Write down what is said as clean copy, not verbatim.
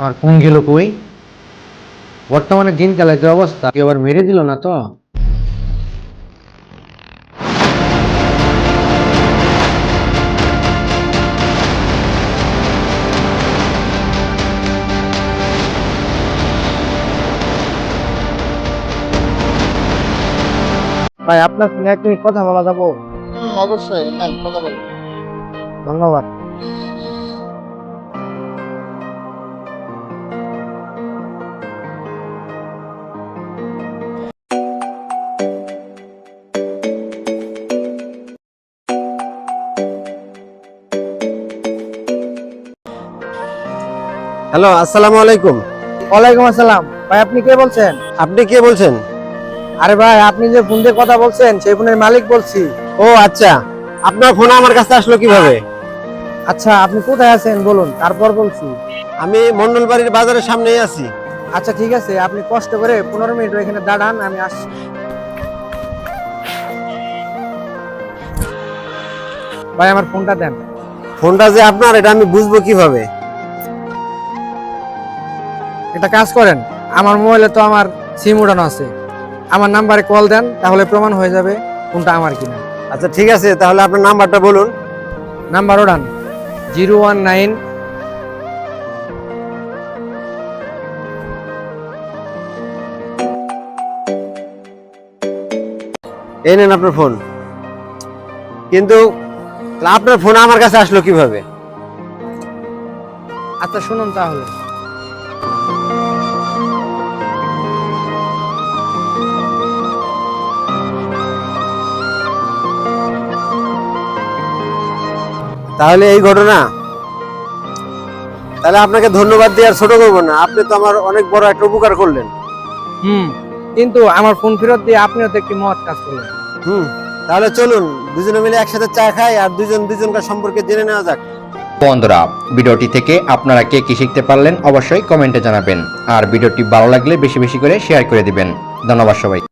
আর কোন গেল কই? বর্তমানে দিনকালের যে অবস্থা, কেউ আবার মেরে দিল না তো? ভাই, আপনার সঙ্গে এক মিনিট কথা বলা যাবো? অবশ্যই কথা বলি। ধন্যবাদ। হ্যালো, আসসালামু আলাইকুম। ওয়ালাইকুম আসসালাম। ভাই, আপনি কে বলছেন? আপনি কে বলছেন? আরে ভাই, আপনি যে ফোন দিয়ে কথা বলছেন সেই ফোনের মালিক বলছি। ও আচ্ছা, আপনার ফোন আমার কাছে আসলো কিভাবে? আচ্ছা, আপনি কোথায় আছেন বলুন, তারপর বলছি। আমি মন্ডলবাড়ির বাজারের সামনেই আছি। আচ্ছা ঠিক আছে, আপনি কষ্ট করে 15 মিনিট এখানে দাঁড়ান, আমি আসছি। ভাই, আমার ফোনটা দেন। ফোনটা যে আপনার, এটা আমি বুঝবো কিভাবে? একটা কাজ করেন, আমার মোবাইলে তো আমার সিম উড়ানো আছে, আমার নাম্বারে কল দেন, তাহলে প্রমাণ হয়ে যাবে ফোনটা আমার কিনা। আচ্ছা ঠিক আছে, তাহলে আপনার নাম্বারটা বলুন। নাম্বার ওড়ান 019। এই নেন আপনার ফোন। কিন্তু আপনার ফোন আমার কাছে আসলো কিভাবে? আচ্ছা শুনুন তাহলে। তাহলে এই ঘটনা। তাহলে আপনাকে ধন্যবাদ দিয়ে আর ছোট করবো না, আপনি তো আমার অনেক বড় একটা উপকার করলেন। কিন্তু আমার ফোন ফেরত দিয়ে আপনিও তো একটি মহৎ কাজ করলেন। তাহলে চলুন দুজনে মিলে একসাথে চা খাই আর দুজনকার সম্পর্কে জেনে নেওয়া যাক। বন্ধুরা, ভিডিওটি থেকে আপনারা কে কি শিখতে পারলেন অবশ্যই কমেন্টে জানাবেন, আর ভিডিওটি ভালো লাগলে বেশি বেশি করে শেয়ার করে দিবেন। ধন্যবাদ সবাই।